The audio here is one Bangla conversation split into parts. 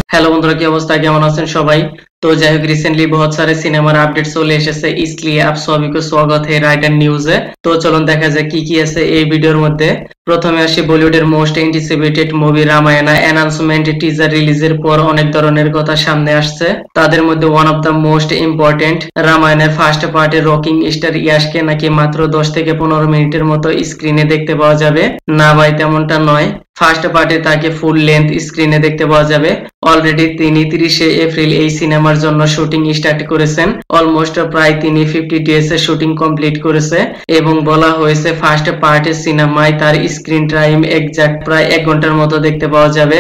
हेलो बंधुरा की अवस्था केमन आছেন সবাই। तो যাই হোক रिसेंटली बहुत सारे सिनेमार আপডেট চলে এসেছে, इसलिए आप सभी को स्वागत है রাইটার নিউজে। তো চলুন দেখা যাক কি কি আছে এই ভিডিওর মধ্যে। প্রথমে আসি বলিউডের most anticipated movie Ramayana announcement teaser রিলিজের পর অনেক ধরনের কথা সামনে আসছে। তাদের মধ্যে one of the most important, রামায়ণের ফার্স্ট পার্টে রকিং স্টার ইয়াশকে নাকি মাত্র 10 থেকে 15 মিনিটের মতো স্ক্রিনে দেখতে পাওয়া যাবে। না ভাই, তেমনটা নয়। ফার্স্ট পার্টে তাকে ফুল লেন্থ স্ক্রিনে দেখতে পাওয়া যাবে। অলরেডি তিনি 30 এপ্রিল এই সিনেমার জন্য শুটিং স্টার্ট করেছেন। অলমোস্ট প্রায় তিনি 50 ডেজ এ শুটিং কমপ্লিট করেছে এবং বলা হয়েছে ফার্স্ট পার্টের সিনেমায় তার স্ক্রিন টাইম এক্সাক্ট প্রায় 1 ঘন্টার মতো দেখতে পাওয়া যাবে।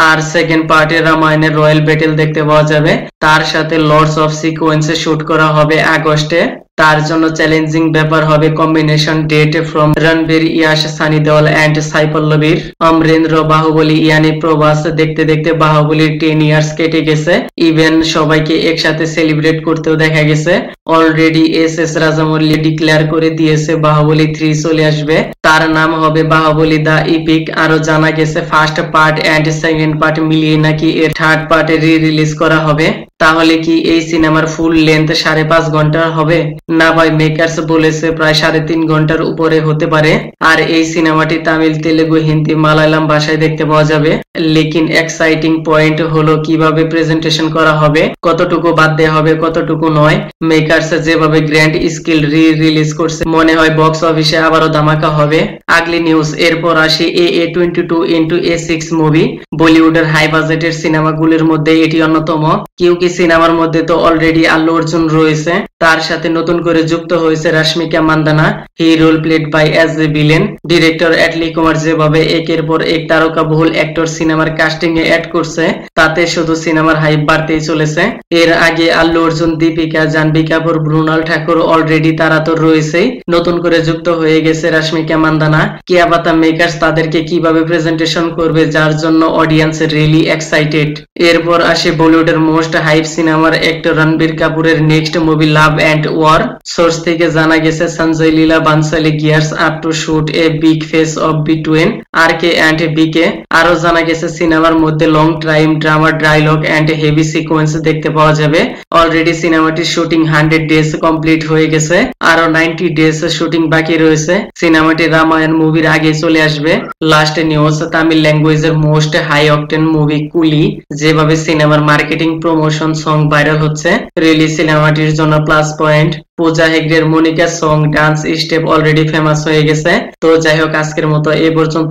আর সেকেন্ড পার্টে রামায়ণের রয়্যাল ব্যাটেল দেখতে পাওয়া যাবে। তার সাথে লর্ডস অফ সিকোয়েন্সে শুট করা হবে আগস্টে। তার জন্য চ্যালেঞ্জিং ব্যাপার হবে combination date from Ranbir, Yash, Sunny Deol and Sai পল্লবীর। অমরেন্দ্র বাহুবলী ইয়ানি প্রভাস দেখতে দেখতে বাহুবলীর 10 ইয়ার্স কেটে গেছে। ইভেন সবাইকে একসাথে সেলিব্রেট করতেও দেখা গেছে। অলরেডি এস রাজামৌলি ডিক্লেয়ার করে দিয়েছে বাহুবলী 3 চলে আসবে। তার নাম হবে বাহুবলী দা ইপিক। আরো জানা গেছে first part and second part মিলিয়ে নাকি এর থার্ড পার্টে রিলিজ করা হবে। তাহলে কি এই সিনেমার ফুল লেন্থ 5.5 ঘন্টার হবে? না ভাই, মেকার্স বলেছে প্রায় 3.5 ঘন্টার উপরে হতে পারে। আর এই সিনেমাটি তামিল, তেলেগু, হিন্দি, মালায়ালাম ভাষায় দেখতে পাওয়া যাবে। লেকিন এক্সাইটিং পয়েন্ট হলো কিভাবে প্রেজেন্টেশন করা হবে, কতটুকু বাদ দেওয়া হবে, কতটুকু নয়। মেকার্স যেভাবে গ্র্যান্ড স্কিল রিলিজ করছে, মনে হয় বক্স অফিসে আবারও ধামাকা হবে। আগলি নিউজ। এরপর আসি A22 মুভি। বলিউডের হাই বাজেটের সিনেমাগুলোর মধ্যে এটি অন্যতম। কিউকি সিনেমার মধ্যে তো অলরেডি আল্লু অর্জুন রয়েছে, তার সাথে নতুন করে যুক্ত হয়েছে Rashmika Mandanna. He role played by as a villain. Director Atlee Kumar যেভাবে একের পর এক তারকা বহুল অ্যাক্টর সিনেমার কাস্টিং এ অ্যাড করছে, তাতে শুধু সিনেমার হাইপ বাড়তেই চলেছে। এর আগে আল্লু অর্জুন, দীপিকা, জাহ্নবী কাপুর, মৃণাল ঠাকুর, অলরেডি তারা তো রয়েছেই। নতুন করে যুক্ত হয়ে গেছে রাশমিকা মান্দানা। কিয়াবাতা মেকার্স তাদেরকে কিভাবে প্রেজেন্টেশন করবে, যার জন্য অডিয়েন্স রিয়েলি এক্সাইটেড। এরপর আসে বলিউডের মোস্ট হাইপ সিনেমার অ্যাক্টর রণবীর কাপুরের next movie love and war. Source থেকে জানা গেছে Sanjay Leela Bhansali gears up to shoot a big face off between RK and BK. আরো জানা গেছে সিনেমার মধ্যে long time drama, dialogue and heavy sequence দেখতে পাওয়া যাবে। অলরেডি সিনেমাটির শুটিং 100 ডেজ কমপ্লিট হয়ে গেছে। আরো 90 ডেজ শুটিং বাকি রয়েছে। সিনেমাটি রামায়ণ মুভির আগে চলে আসবে। Last news. তামিল ল্যাঙ্গুয়েজের most high octane movie Coolie যেভাবে সিনেমার মার্কেটিং, প্রমোশন, সং ভাইরাল হচ্ছে, রিলিজ সিনেমাটির জন্য প্লাস পয়েন্ট। পূজা হেগড়ের Monica song, dance step already famous হয়ে গেছে। তো যাই হোক, আজকের মতো এই পর্যন্ত।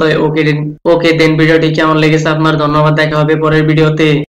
ওকে দেন, ভিডিওটি কেমন লেগেছে আপনার? ধন্যবাদ। দেখা হবে পরের ভিডিওতে।